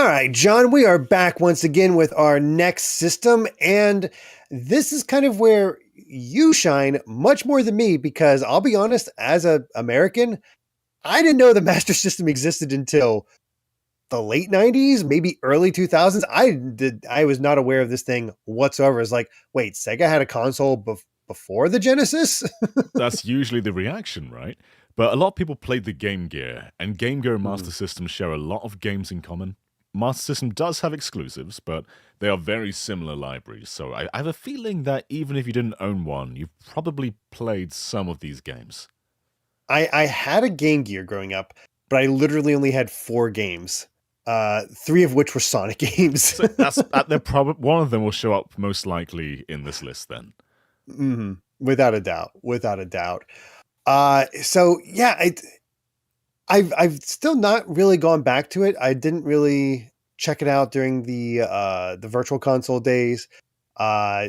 All right, John, we are back once again with our next system. And this is kind of where you shine much more than me because I'll be honest, as an American, I didn't know the Master System existed until the late 90s, maybe early 2000s. I was not aware of this thing whatsoever. It's like, wait, Sega had a console before the Genesis? That's usually the reaction, right? But a lot of people played the Game Gear, and Game Gear and Hmm. Master System share a lot of games in common. Master System does have exclusives, but they are very similar libraries, so I have a feeling that even if you didn't own one, you've probably played some of these games. I had a Game Gear growing up, but I literally only had 4 games. Three of which were Sonic games. So that's they're probably one of them will show up most likely in this list then. Without a doubt, without a doubt. So yeah, I've still not really gone back to it. I didn't really check it out during the virtual console days. Uh,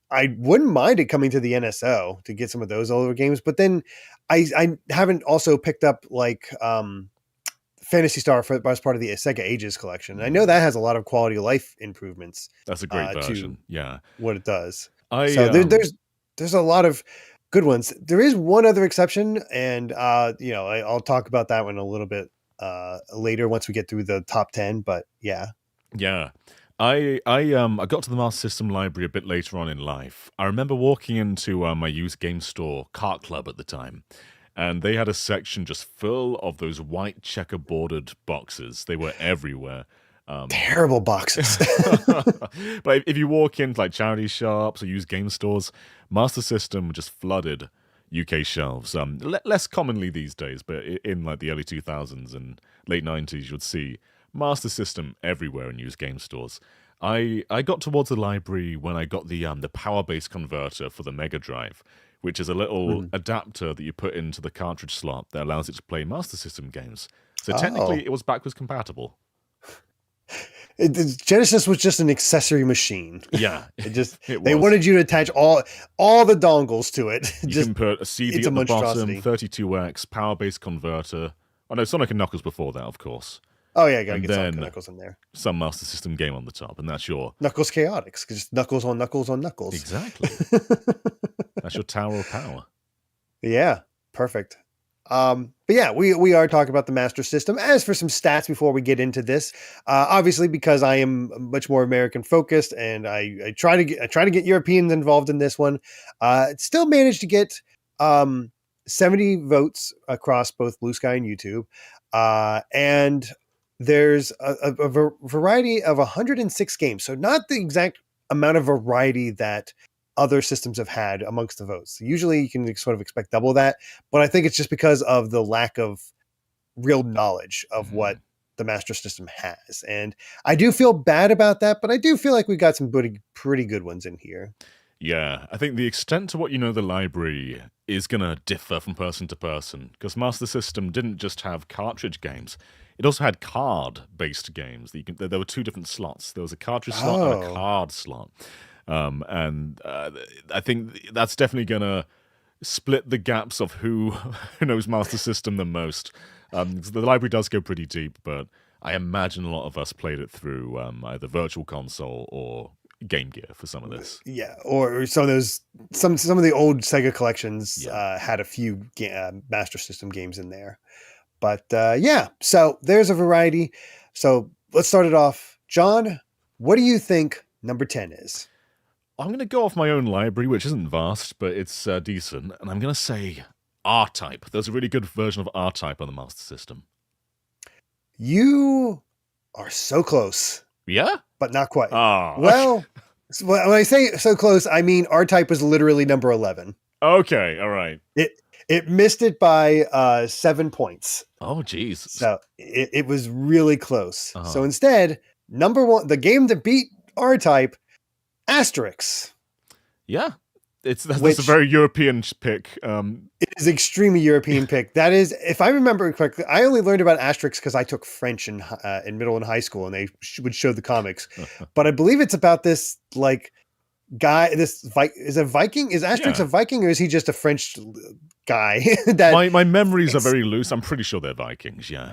I wouldn't mind it coming to the NSO to get some of those older games, but then I haven't also picked up like Fantasy Star as part of the Sega Ages collection. I know that has a lot of quality of life improvements That's a great to version. Yeah. what it does. I So there's a lot of good ones. There is one other exception, and I'll talk about that one a little bit later once we get through the top 10. But yeah, Yeah. I got to the Master System library a bit later on in life. I remember walking into my used game store, Cart Club at the time, and they had a section just full of those white checkerboarded boxes. They were everywhere. terrible boxes. But if you walk into like charity shops or used game stores, Master System just flooded UK shelves. Less commonly these days, but in like the early 2000s and late 90s, you'd see Master System everywhere in used game stores. I got towards the library when I got the power base converter for the Mega Drive, which is a little Mhm. adapter that you put into the cartridge slot that allows it to play Master System games. So technically, Oh, it was backwards compatible. Genesis was just an accessory machine. Yeah, It just it they was. wanted you to attach all the dongles to it. You Just can put a CD it's a at the bottom, monstrosity. 32X, power base converter. Oh no, Sonic and Knuckles before that, of course. Oh yeah, gotta And get Sonic and then Knuckles in there. some Master System game on the top, and that's your Knuckles Chaotix, just Knuckles on Knuckles on Knuckles. exactly. That's your Tower of Power. Yeah, perfect. But yeah, we are talking about the Master System. As for some stats before we get into this, obviously because I am much more American focused, and I try to get Europeans involved in this one. Still managed to get 70 votes across both Bluesky and YouTube, and there's a variety of 106 games. So not the exact amount of variety that other systems have had amongst the votes. Usually you can sort of expect double that, but I think it's just because of the lack of real knowledge of what Mhm. the Master System has. And I do feel bad about that, but I do feel like we got some pretty good ones in here. Yeah, I think the extent to what you know the library is going to differ from person to person, because Master System didn't just have cartridge games. It also had card-based games. That you can, there were two different slots. There was a cartridge slot and a Oh, card slot. And I think that's definitely going to split the gaps of who, who knows Master System the most. 'Cause the library does go pretty deep, but I imagine a lot of us played it through either Virtual Console or Game Gear for some of this. yeah, or some of those some of the old Sega collections Yeah. had a few Master System games in there. But yeah, so there's a variety. So let's start it off. John, what do you think number 10 is? I'm going to go off my own library, which isn't vast, but it's decent, and I'm going to say R-Type. There's a really good version of R-Type on the Master System. You are so close, Yeah? but not quite. Ah, Well, when I say so close, I mean R-Type was literally number 11. okay, all right. It missed it by 7 points. Oh, jeez. So it was really close. Uh-huh. So instead, number one, the game that beat R-Type, Asterix. Yeah, that's a Which very European pick. it is extremely European pick. That is, if I remember correctly, I only learned about Asterix because I took French in middle and high school, and they would show the comics. But I believe it's about this like guy. Is a Viking? Is Asterix Yeah. a Viking, or is he just a French guy? that My memories are it's- very loose. I'm pretty sure they're Vikings, yeah.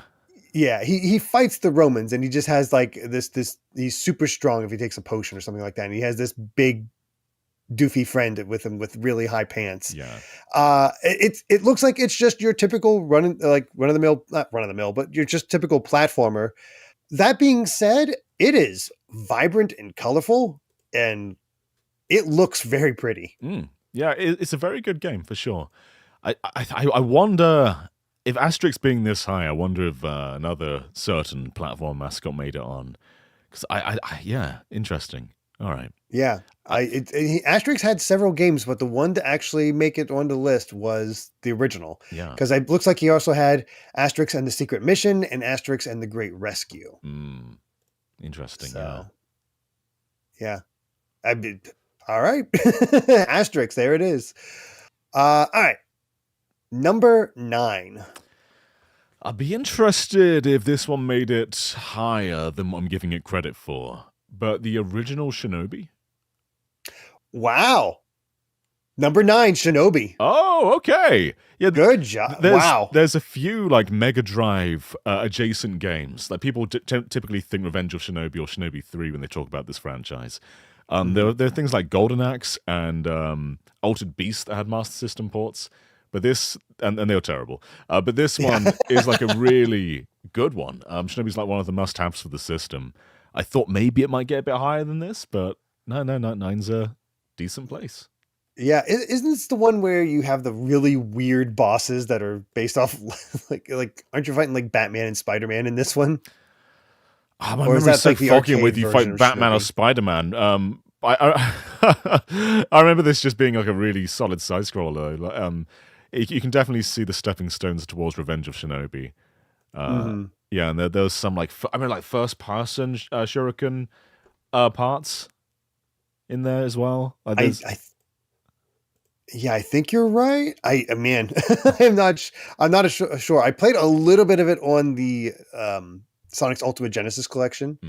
Yeah, he fights the Romans, and he just has like this. He's super strong if he takes a potion or something like that. And he has this big doofy friend with him with really high pants. Yeah. It looks like it's just your typical run of the mill, not run of the mill, but your just typical platformer. That being said, it is vibrant and colorful, and it looks very pretty. Yeah, it's a very good game for sure. I wonder if Asterix being this high. I wonder if another certain platform mascot made it on. Because yeah, interesting. All right. Yeah, Asterix had several games, but the one to actually make it on the list was the original. Yeah. Because it looks like he also had Asterix and the Secret Mission and Asterix and the Great Rescue. Interesting. So, yeah. All right. Asterix, there it is. All right. Number 9. I'd be interested if this one made it higher than what I'm giving it credit for. But the original Shinobi? Wow. Number 9, Shinobi. Oh, okay. Yeah, good job. Wow. There's a few like Mega Drive adjacent games. Like people typically think Revenge of Shinobi or Shinobi 3 when they talk about this franchise. There are things like Golden Axe and Altered Beast that had Master System ports. But this, and they were terrible. But this one is like a really good one. Shinobi's like one of the must-haves for the system. I thought maybe it might get a bit higher than this, but no, 9's a decent place. Yeah, isn't this the one where you have the really weird bosses that are based off like aren't you fighting like Batman and Spider-Man in this one? My memory's so foggy with you fight Batman or Spider-Man. I remember this just being like a really solid side scroller. You can definitely see the stepping stones towards Revenge of Shinobi. Yeah, and there was some like first person shuriken parts in there as well. Like I think you're right. Man, I'm not sure. I played a little bit of it on the Sonic's Ultimate Genesis collection.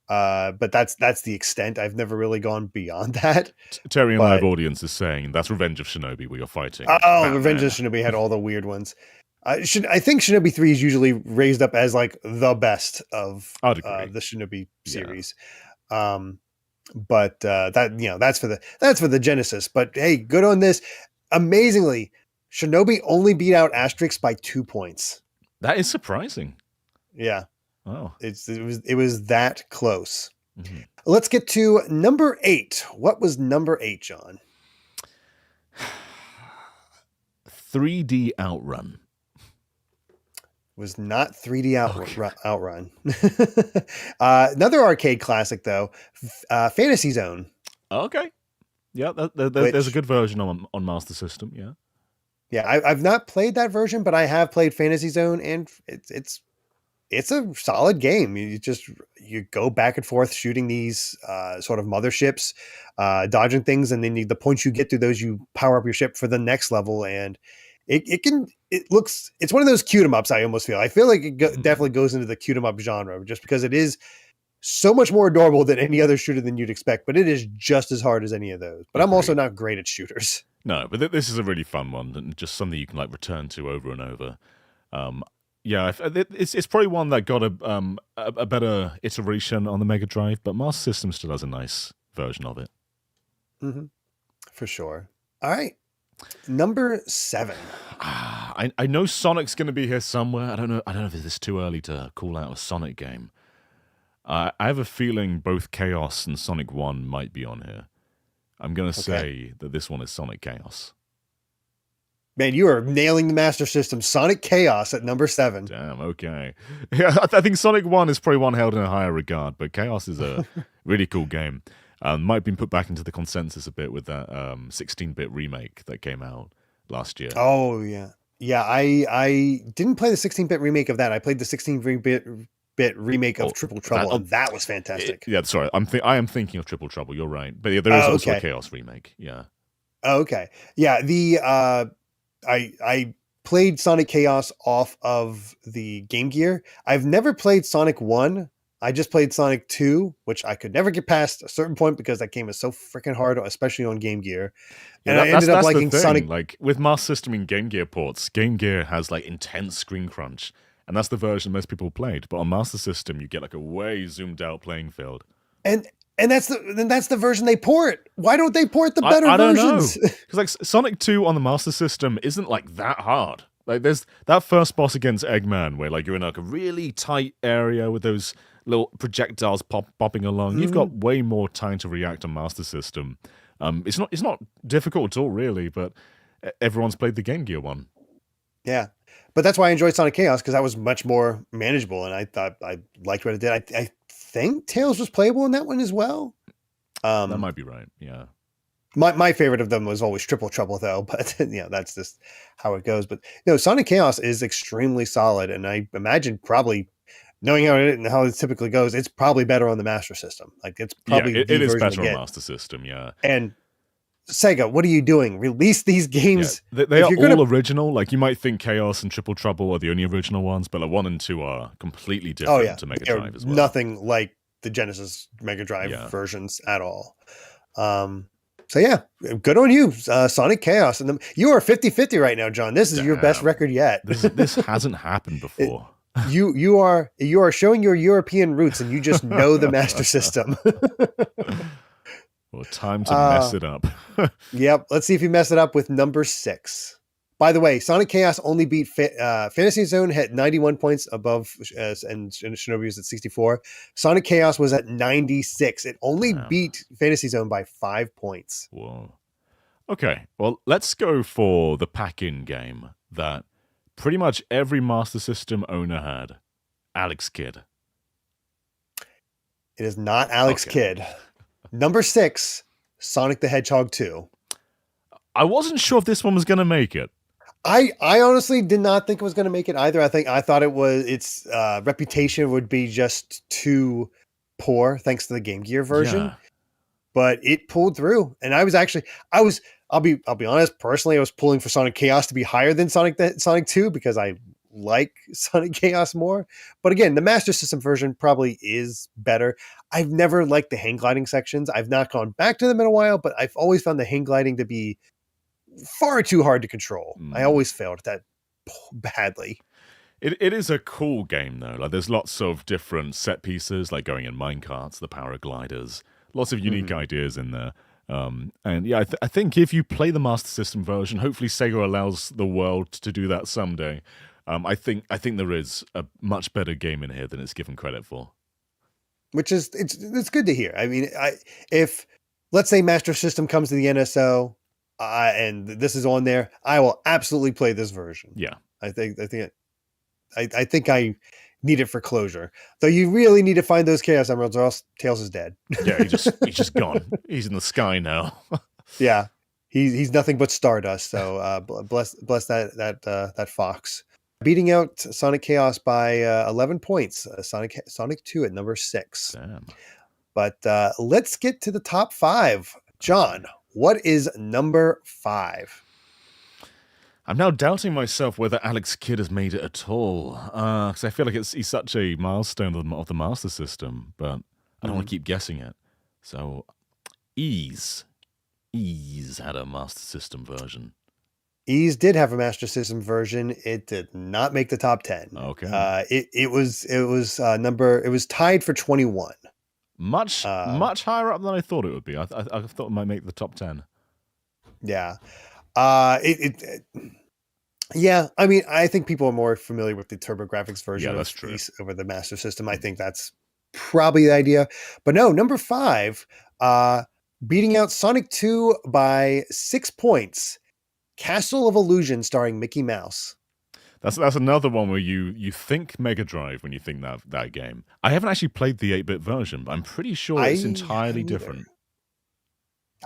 But that's the extent. I've never really gone beyond that. Terry and Live Audience is saying that's Revenge of Shinobi where you're fighting. Oh, Batman. Revenge of Shinobi had all the weird ones. I think Shinobi 3 is usually raised up as like the best of the Shinobi series. Yeah. But that's for the Genesis. But hey, good on this. Amazingly, Shinobi only beat out Asterix by 2 points. That is surprising. Yeah. Oh, it was that close. Let's get to number 8. What was number 8, John? 3D Outrun. Was not 3D Outrun. Another arcade classic though, Fantasy Zone. Okay, yeah, there's a good version on Master System. Yeah, I've not played that version, but I have played Fantasy Zone, and it's a solid game. You go back and forth shooting these sort of motherships, dodging things, and then the points you get through those, you power up your ship for the next level. And it's one of those cute 'em ups. I almost feel like it definitely goes into the cute 'em up genre, just because it is so much more adorable than any other shooter than you'd expect, but it is just as hard as any of those. But I'm also not great at shooters. No, but this is a really fun one, and just something you can like return to over and over. Yeah, it's probably one that got a better iteration on the Mega Drive, but Master System still has a nice version of it. For sure. All right. Number 7. I know Sonic's going to be here somewhere. I don't know if it's too early to call out a Sonic game. I have a feeling both Chaos and Sonic 1 might be on here. I'm going to say that this one is Sonic Chaos. Man, you are nailing the Master System. Sonic Chaos at number 7. Damn, okay. Yeah, I think Sonic 1 is probably one held in a higher regard, but Chaos is a really cool game. Might have been put back into the consensus a bit with that 16-bit remake that came out last year. Oh, yeah. Yeah, I didn't play the 16-bit remake of that. I played the 16-bit remake of Triple Trouble, and that was fantastic. Sorry. I am thinking of Triple Trouble. You're right. But yeah, there is also a Chaos remake. Yeah. Okay. Yeah, I played Sonic Chaos off of the Game Gear. I've never played Sonic 1. I just played Sonic 2, which I could never get past a certain point because that game is so freaking hard, especially on Game Gear. And I ended up liking Sonic. Like with Master System and Game Gear ports, Game Gear has like intense screen crunch. and that's the version most people played. But on Master System, you get like a way zoomed out playing field. And that's the version they port. Why don't they port the better I don't versions? know, because like Sonic 2 on the Master System isn't like that hard. Like there's that first boss against Eggman where like you're in like a really tight area with those little projectiles popping along. You've got way more time to react on Master System. It's not difficult at all, really, but everyone's played the Game Gear one. Yeah, but that's why I enjoyed Sonic Chaos, because that was much more manageable, and I thought I liked what it did. I think Tails was playable in that one as well. That might be right. Yeah. My favorite of them was always Triple Trouble, though, but that's just how it goes. But Sonic Chaos is extremely solid, and I imagine probably knowing how it typically goes, it's probably better on the Master System. Like it's probably it is better on Master System. Yeah. And Sega, what are you doing? Release these games. Yeah, they are all original. Like you might think Chaos and Triple Trouble are the only original ones, but like 1 and 2 are completely different to Mega Drive as well. Nothing like the Genesis Mega Drive versions at all. So yeah, good on you, Sonic Chaos. And you are 50-50 right now, John. This is your best record yet. This hasn't happened before. You are showing your European roots, and you just know the Master System. Well, time to mess it up. Yep. Let's see if you mess it up with number 6. By the way, Sonic Chaos only beat Fantasy Zone, had 91 points above, and Shinobi was at 64. Sonic Chaos was at 96. It only beat Fantasy Zone by 5 points. Whoa. Okay, well, let's go for the pack-in game that pretty much every Master System owner had. Alex Kidd. It is not Alex Kidd. Number 6, Sonic the Hedgehog 2. I wasn't sure if this one was going to make it. I honestly did not think it was going to make it either. I thought its reputation would be just too poor thanks to the Game Gear version. Yeah. But it pulled through, and I'll be honest, personally I was pulling for Sonic Chaos to be higher than Sonic 2 because I like Sonic Chaos more. But again, the Master System version probably is better. I've never liked the hang gliding sections. I've not gone back to them in a while, but I've always found the hang gliding to be far too hard to control. I always failed at that badly. It is a cool game though. Like there's lots of different set pieces, like going in minecarts, the paragliders, lots of unique ideas in there. And yeah, I think if you play the Master System version, hopefully Sega allows the world to do that someday. I think there is a much better game in here than it's given credit for. Which is it's good to hear. I mean, if let's say Master System comes to the NSO and this is on there, I will absolutely play this version. Yeah, I think I need it for closure. Though you really need to find those Chaos Emeralds, or else Tails is dead. Yeah, he's just gone. He's in the sky now. Yeah, he's nothing but stardust. So bless that fox. Beating out Sonic Chaos by 11 points. Sonic 2 at number 6. Damn. But let's get to the top 5. John, what is number 5? I'm now doubting myself whether Alex Kidd has made it at all. Because I feel like he's such a milestone of the Master System, but I don't want to keep guessing it. So, Ease had a Master System version. Ease did have a Master System version. It did not make the top 10. Okay. It was tied for 21. Much higher up than I thought it would be. I thought it might make the top 10. Yeah. Yeah, I mean, I think people are more familiar with the TurboGrafx version of Ease over the Master System. I think that's probably the idea. But no, number 5, beating out Sonic 2 by 6 points. Castle of Illusion starring Mickey Mouse. That's another one where you think Mega Drive when you think that game. I haven't actually played the 8-bit version, but I'm pretty sure it's entirely different.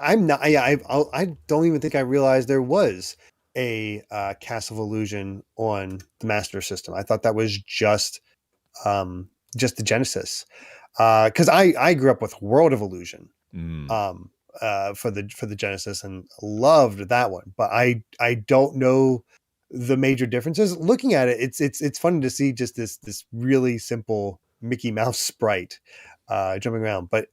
I'm not. Yeah, I don't even think I realized there was a Castle of Illusion on the Master System. I thought that was just the Genesis, because I grew up with World of Illusion. For the Genesis and loved that one, but I don't know the major differences. Looking at it, it's funny to see just this really simple Mickey Mouse sprite jumping around. But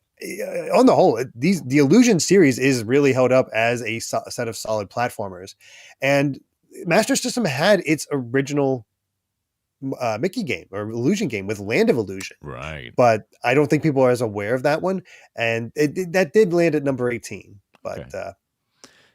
on the whole, the Illusion series is really held up as a set of solid platformers, and Master System had its original Mickey game or illusion game with Land of Illusion, Right. but I don't think people are as aware of that one. And that did land at number 18. But Okay.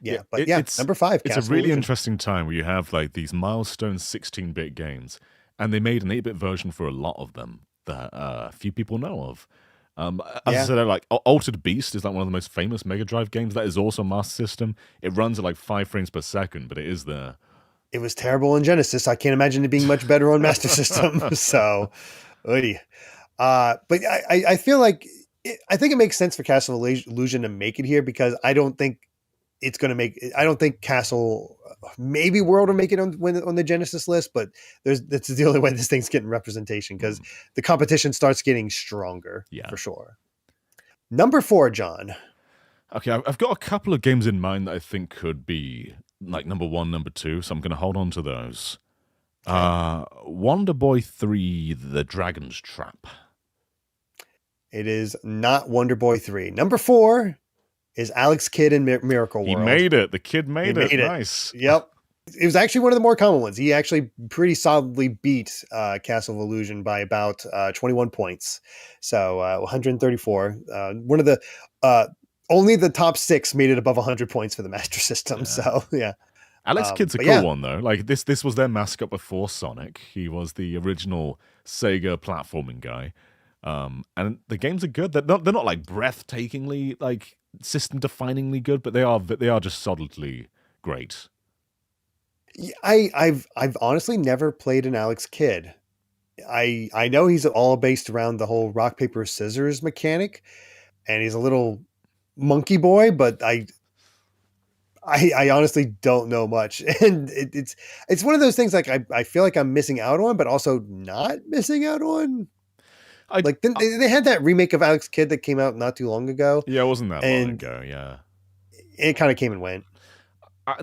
Yeah, number 5, it's a Castle really Illusion. interesting time where you have like these milestone 16-bit games, and they made an 8-bit version for a lot of them that few people know of. As I Yeah, said, like Altered Beast is like one of the most famous Mega Drive games. That is also Master System. It runs at like 5 frames per second, but it is there. it was terrible in Genesis. I can't imagine it being much better on Master System. So, oy. But I feel like I think it makes sense for Castle Illusion to make it here because I don't think it's going to make. I don't think Castle, maybe World will make it on the Genesis list, but that's the only way this thing's getting representation because the competition starts getting stronger Yeah. for sure. Number 4, John. Okay, I've got a couple of games in mind that I think could be like number 1, number 2, so I'm going to hold on to those. Okay. Wonder Boy 3: The Dragon's Trap. It is not Wonder Boy 3. Number 4 is Alex Kidd in Miracle He World. made it. The kid made it. Made it. Nice. Yep. It was actually one of the more common ones. He actually pretty solidly beat Castle of Illusion by about 21 points. So 134. One of the only the top 6 made it above 100 points for the Master System. Yeah. So yeah. Alex Kidd's a cool one though. Like this was their mascot before Sonic. He was the original Sega platforming guy. And the games are good. They're not like breathtakingly like system definingly good, but they are just solidly great. I've honestly never played an Alex Kidd. I know he's all based around the whole rock paper scissors mechanic, and he's a little monkey boy, but I honestly don't know much, and it's one of those things like I feel like I'm missing out on, but also not missing out on. Like they had that remake of Alex Kidd that came out not too long ago. Yeah, it wasn't that long ago. Yeah, it kind of came and went.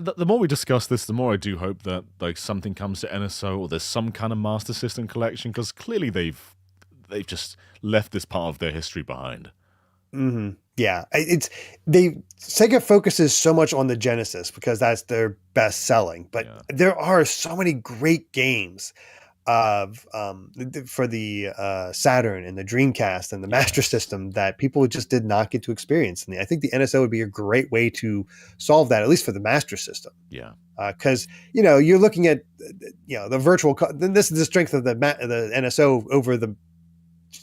The more we discuss this, the more I do hope that like something comes to NSO or there's some kind of Master System collection because clearly they've just left this part of their history behind. Mm-hmm. Yeah, Sega focuses so much on the Genesis because that's their best selling, but there are so many great games of for the Saturn and the Dreamcast and the Master System that people just did not get to experience. And I think the NSO would be a great way to solve that, at least for the Master System. Yeah, because you're looking at the virtual. This is the strength of the NSO over the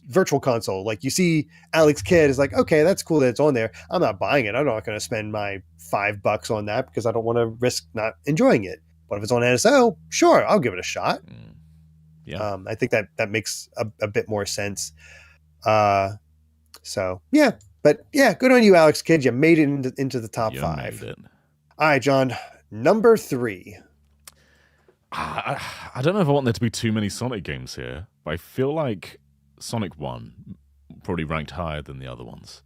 virtual console. Like you see Alex Kidd is like, okay, that's cool that it's on there. I'm not buying it. I'm not going to spend my $5 on that because I don't want to risk not enjoying it. But if it's on NSO, sure, I'll give it a shot. Yeah, I think that makes a bit more sense. So yeah, but yeah, good on you, Alex Kidd. You made it into the top 5. All right, John, number 3. I don't know if I want there to be too many Sonic games here, but I feel like Sonic 1 probably ranked higher than the other ones.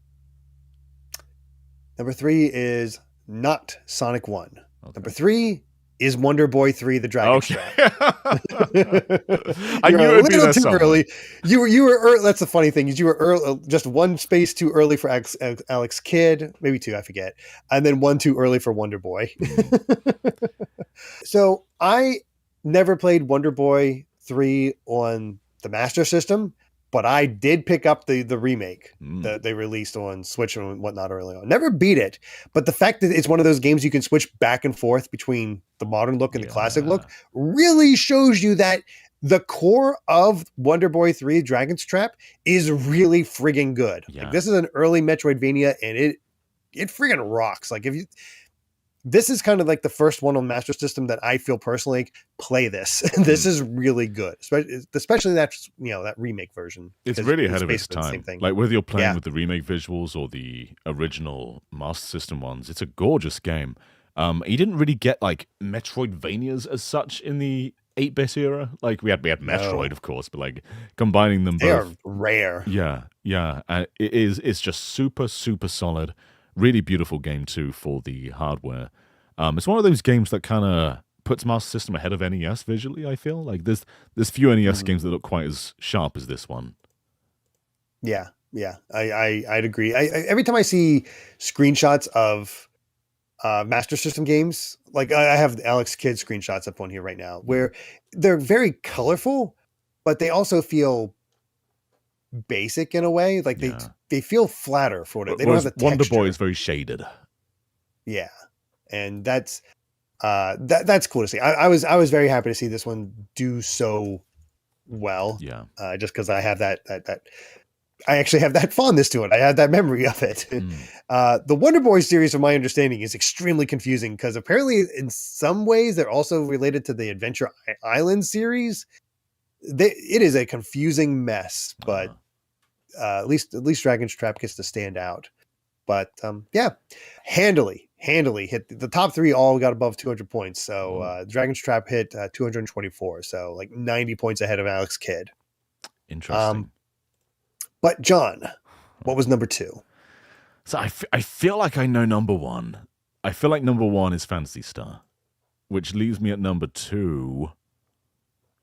Number 3 is not Sonic 1. Okay. Number 3 is Wonder Boy 3: The Dragon's Trap. I knew it would be there too somewhere. early. You were early. That's the funny thing is you were early, just one space too early for Alex Kidd, maybe 2, I forget, and then 1 too early for Wonder Boy. So I never played Wonder Boy 3 on the Master System, but I did pick up the remake that they released on Switch and whatnot early on. Never beat it, but the fact that it's one of those games you can switch back and forth between the modern look and the classic look really shows you that the core of Wonder Boy 3 Dragon's Trap is really friggin' good. Yeah. Like, this is an early Metroidvania, and it friggin' rocks. Like this is kind of like the first one on Master System that I feel personally like, play this. This is really good, especially that that remake version. It's really ahead of its time. Like whether you're playing with the remake visuals or the original Master System ones, it's a gorgeous game. You didn't really get like Metroidvanias as such in the 8-bit era. Like we had Metroid, of course, but like combining them both, they are rare. Yeah. It's just super solid. Really beautiful game too for the hardware. It's one of those games that kind of puts Master System ahead of NES visually. I feel like there's few NES games that look quite as sharp as this one. Yeah, I'd agree. Every time I see screenshots of Master System games, like I have Alex Kidd screenshots up on here right now, where they're very colorful, but they also feel basic in a way. Like Yeah. they feel flatter for it. They don't have Whereas the Wonder texture. Boy is very shaded. Yeah, and that's cool to see. I was very happy to see this one do so well. Yeah. Just because I have that I actually have that fondness to it. I have that memory of it. Mm. The Wonder Boy series, from my understanding, is extremely confusing because apparently, in some ways, they're also related to the Adventure Island series. It is a confusing mess, but at least Dragon's Trap gets to stand out. But yeah, handily hit the top three. All got above 200 points. So Dragon's Trap hit 224. So like 90 points ahead of Alex Kidd. Interesting. But John, what was number two? So I feel like I know number one. I feel like number one is Phantasy Star, which leaves me at number two,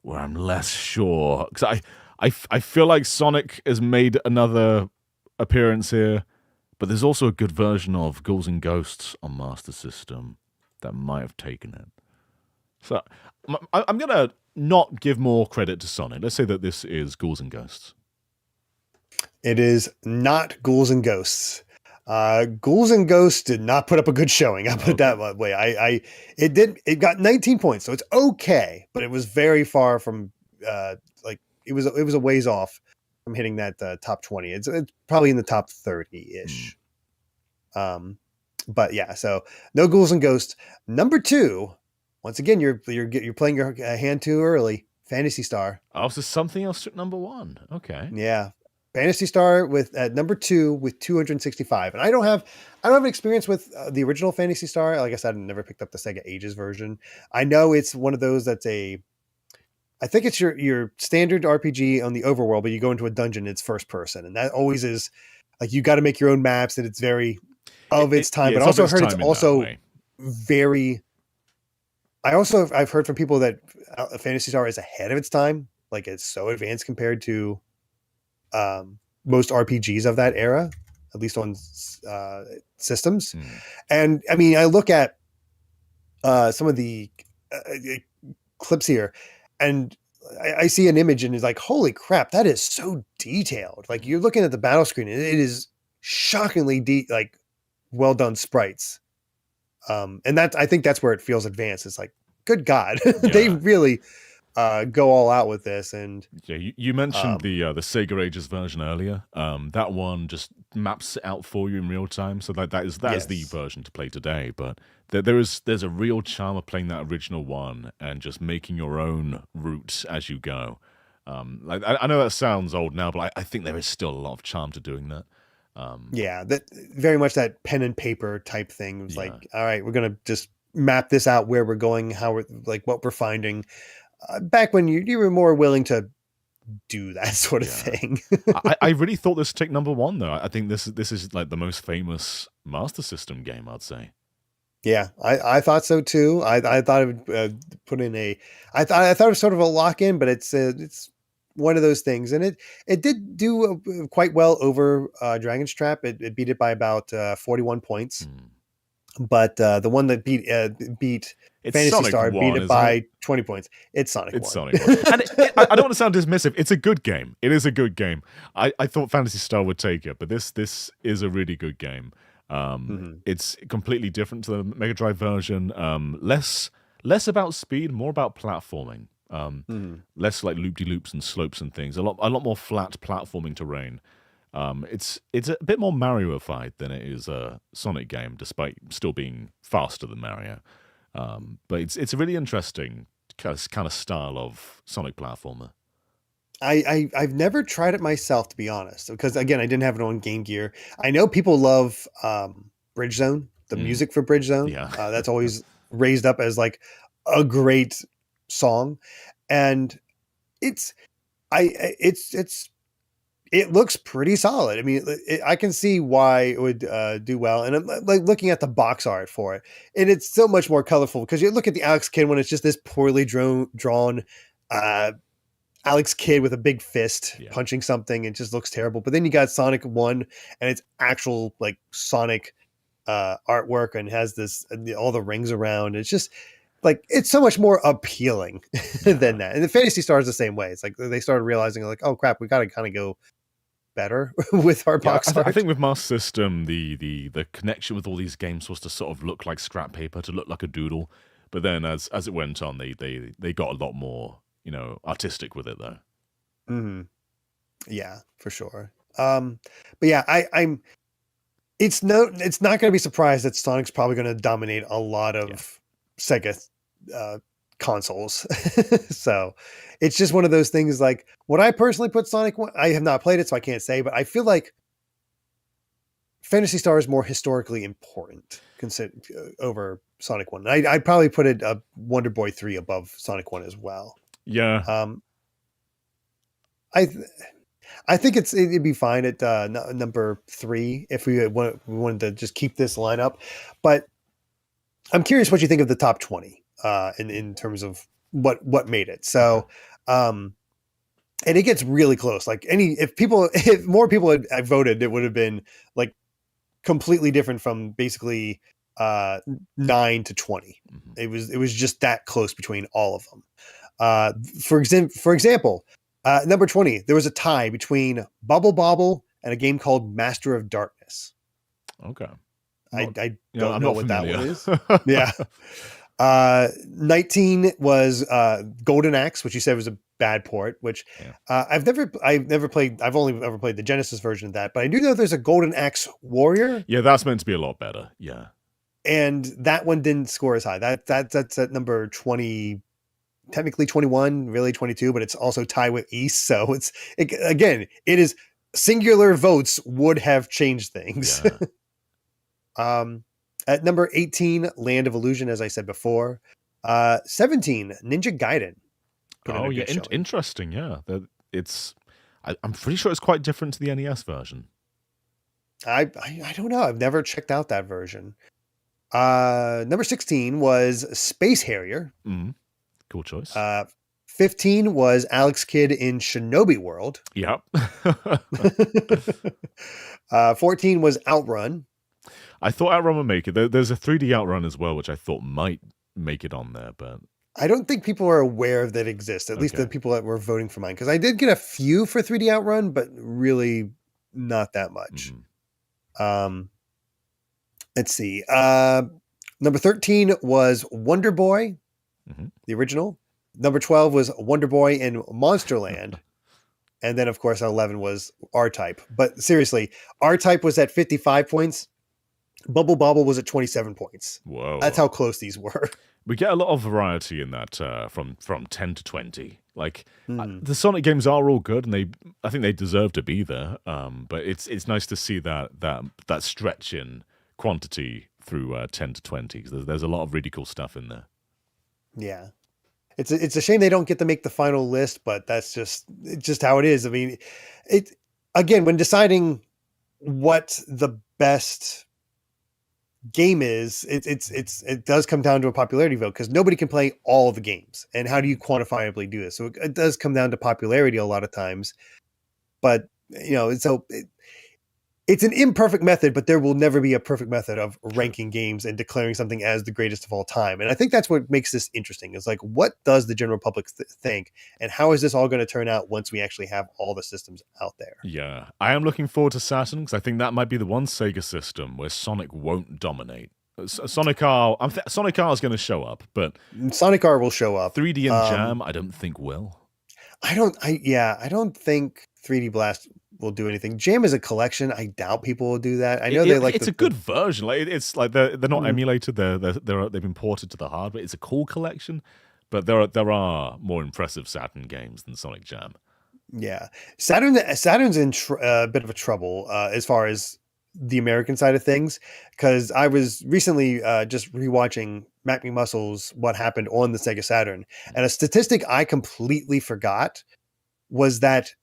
where I'm less sure. Because I feel like Sonic has made another appearance here, but there's also a good version of Ghouls and Ghosts on Master System that might have taken it. So I'm going to not give more credit to Sonic. Let's say that this is Ghouls and Ghosts. It is not Ghouls and Ghosts. Ghouls and Ghosts did not put up a good showing. I'll put it that way. It got 19 points, so it's okay, but it was very far from it was a ways off from hitting that top 20. It's probably in the top 30-ish. But yeah, so no Ghouls and Ghosts. Number two, once again, you're playing your hand too early. Phantasy Star. Oh, so something else took number one. Okay. Yeah. Phantasy Star at number two with 265, and I don't have an experience with the original Phantasy Star. Like I said, I never picked up the Sega Ages version. I know it's one of those I think it's your standard RPG on the overworld, but you go into a dungeon, it's first person, and that always is like you got to make your own maps, and it's very of its time. Yeah, but I also heard it's also very. I've heard from people that Phantasy Star is ahead of its time. Like it's so advanced compared to most RPGs of that era, at least on systems. And I mean, I look at some of the clips here, and I see an image, and it's like, holy crap, that is so detailed. Like you're looking at the battle screen, and it is shockingly like well done sprites. And I think that's where it feels advanced. It's like, good God, they really go all out with this. And yeah, you mentioned the Sega Ages version earlier. That one just maps it out for you in real time. So that is the version to play today. But there's a real charm of playing that original one and just making your own route as you go. Like I know that sounds old now, but I think there is still a lot of charm to doing that. Yeah, that very much that pen and paper type thing. It was like, all right, we're gonna just map this out, where we're going, how we're like what we're finding. Back when you were more willing to do that sort of thing. I really thought this would take number one though. I think this is like the most famous Master System game, I'd say. Yeah, I thought so too. I thought it would put in I thought it was sort of a lock in, but it's one of those things, and it did do quite well over Dragon's Trap. It beat it by about 41 points. But the one that beat Phantasy Sonic Star 1, beat it by 20 points. It's Sonic 1. Sonic 1. And I don't want to sound dismissive. It's a good game. It is a good game. I thought Phantasy Star would take it, but this is a really good game. It's completely different to the Mega Drive version. Less about speed, more about platforming. Less like loop-de-loops and slopes and things. A lot more flat platforming terrain. It's a bit more Mario-ified than it is a Sonic game, despite still being faster than Mario. But it's a really interesting kind of style of Sonic platformer. I've never tried it myself, to be honest, because again, I didn't have it on Game Gear. I know people love Bridge Zone, the music for Bridge Zone. Yeah. That's always raised up as like a great song, and it looks pretty solid. I mean, I can see why it would do well. And I'm like looking at the box art for it, and it's so much more colorful because you look at the Alex Kidd one, it's just this poorly drawn Alex Kidd with a big fist punching something. It just looks terrible. But then you got Sonic 1, and it's actual like Sonic artwork, and has this all the rings around. It's just like it's so much more appealing Yeah. than that. And the Fantasy Star is the same way. It's like they started realizing like, oh crap, we got to kind of go better with our Yeah, box I art. think with Master System, the connection with all these games was to sort of look like scrap paper, to look like a doodle. But then as it went on, they got a lot more, artistic with it though. Mm-hmm. Yeah, for sure. But yeah, I'm. It's not going to be surprised that Sonic's probably going to dominate a lot of Sega consoles. So it's just one of those things. Like, would I personally put Sonic one? I have not played it, so I can't say. But I feel like Phantasy Star is more historically important over Sonic 1. I'd probably put it Wonder Boy 3 above Sonic 1 as well. Yeah. I think it'd be fine at number 3 if we wanted to just keep this lineup. But I'm curious what you think of the top 20 in terms of what made it. So, and it gets really close. Like if more people had voted, it would have been like completely different from basically 9 to 20. Mm-hmm. It was just that close between all of them. For example, number 20, there was a tie between Bubble Bobble and a game called Master of Darkness. Okay. I don't know what familiar. That one is. Yeah. 19 was Golden Axe, which you said was a bad port, which I've never played. I've only ever played the Genesis version of that, but I do know there's a Golden Axe Warrior. Yeah, that's meant to be a lot better. Yeah. And that one didn't score as high. That's at number 20, technically 21, really 22, but it's also tied with East. So it is singular votes would have changed things. Yeah. At number 18, Land of Illusion, as I said before. 17, Ninja Gaiden. Oh yeah, interesting. Yeah, I'm pretty sure it's quite different to the NES version. I don't know. I've never checked out that version. Number 16 was Space Harrier. Cool choice. 15 was Alex Kidd in Shinobi World. Yep. 14 was Outrun. I thought Outrun would make it. There's a 3D Outrun as well, which I thought might make it on there, but I don't think people are aware that exists. At least the people that were voting for mine, because I did get a few for 3D Outrun, but really not that much. Let's see. Number 13 was Wonder Boy, the original. Number 12 was Wonder Boy in Monsterland. And then, of course, 11 was R-Type. But seriously, R-Type was at 55 points. Bubble Bobble was at 27 points. Whoa. That's how close these were. We get a lot of variety in that from 10 to 20. Like, the Sonic games are all good, and I think they deserve to be there. But it's nice to see that stretch in quantity through 10 to 20, because there's a lot of really cool stuff in there. Yeah. It's a shame they don't get to make the final list, but that's just how it is. I mean, again, when deciding what the best game is, it does come down to a popularity vote, because nobody can play all of the games. And how do you quantifiably do this? So it does come down to popularity a lot of times. But it's an imperfect method, but there will never be a perfect method of ranking games and declaring something as the greatest of all time. And I think that's what makes this interesting. Is like, what does the general public think, and how is this all going to turn out once we actually have all the systems out there? Yeah, I am looking forward to Saturn, because I think that might be the one Sega system where Sonic won't dominate. Sonic R is going to show up, but Sonic R will show up. 3D and Jam, I don't think will. I don't think 3D Blast will do anything. Jam is a collection. I doubt people will do that. I know it's a good version. Like, it's like they're not emulated. They've been ported to the hardware. It's a cool collection, but there are more impressive Saturn games than Sonic Jam. Yeah, Saturn's in a bit of a trouble as far as the American side of things, because I was recently just rewatching Mac McMuscle's What Happened on the Sega Saturn, and a statistic I completely forgot was that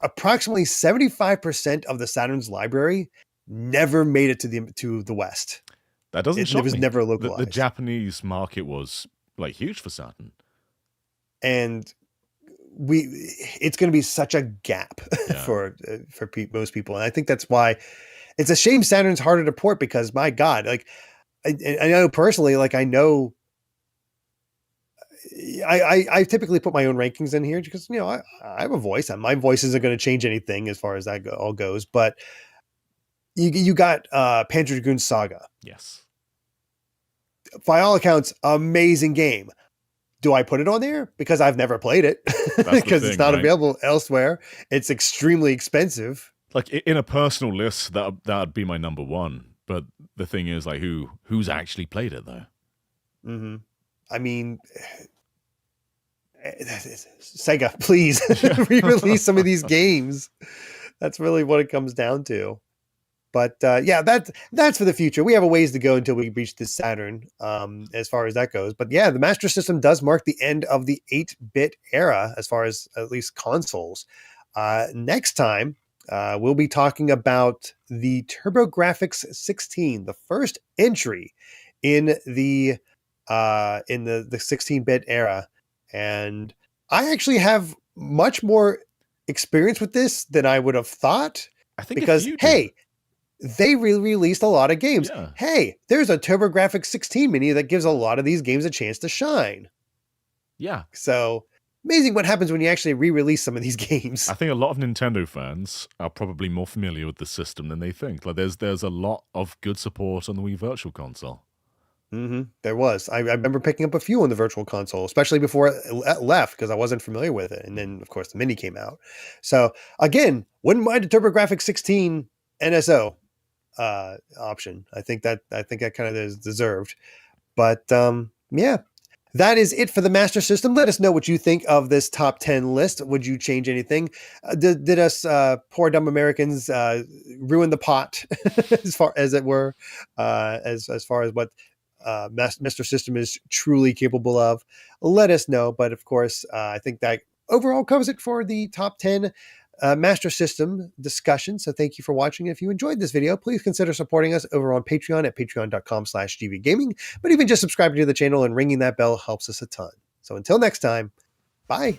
approximately 75% of the Saturn's library never made it to the West. That doesn't shock me. It was never localized. The Japanese market was like huge for Saturn, and it's going to be such a gap for most people, and I think that's why it's a shame Saturn's harder to port, because my God, like I know personally, like I know I typically put my own rankings in here because, you know, I have a voice, and my voice isn't going to change anything as far as that all goes. But you got Panzer Dragoon Saga. Yes. By all accounts, amazing game. Do I put it on there? Because I've never played it, because it's not available elsewhere. It's extremely expensive. Like in a personal list, that'd be my number one. But the thing is, like, who's actually played it though? Mm-hmm. I mean, Sega, please re-release some of these games. That's really what it comes down to. But yeah, that's for the future. We have a ways to go until we reach the Saturn, as far as that goes. But yeah, the Master System does mark the end of the 8-bit era, as far as at least consoles. Next time, we'll be talking about the TurboGrafx 16, the first entry in the 16-bit era. And I actually have much more experience with this than I would have thought. I think because, hey, they released a lot of games. Yeah. Hey, there's a TurboGrafx 16 mini that gives a lot of these games a chance to shine. Yeah. So amazing what happens when you actually re-release some of these games. I think a lot of Nintendo fans are probably more familiar with the system than they think. Like there's a lot of good support on the Wii Virtual Console. Mm-hmm. There was. I remember picking up a few on the Virtual Console, especially before it left, because I wasn't familiar with it. And then, of course, the Mini came out. So again, wouldn't mind a TurboGrafx 16 NSO option. I think that kind of is deserved. But yeah, that is it for the Master System. Let us know what you think of this top 10 list. Would you change anything? Did us poor dumb Americans ruin the pot, as far as it were, as far as what Master System is truly capable of? Let us know. But of course, I think that overall covers it for the top 10 Master System discussion. So thank you for watching. If you enjoyed this video, please consider supporting us over on Patreon at patreon.com/gbgaming. But even just subscribing to the channel and ringing that bell helps us a ton. So until next time, bye.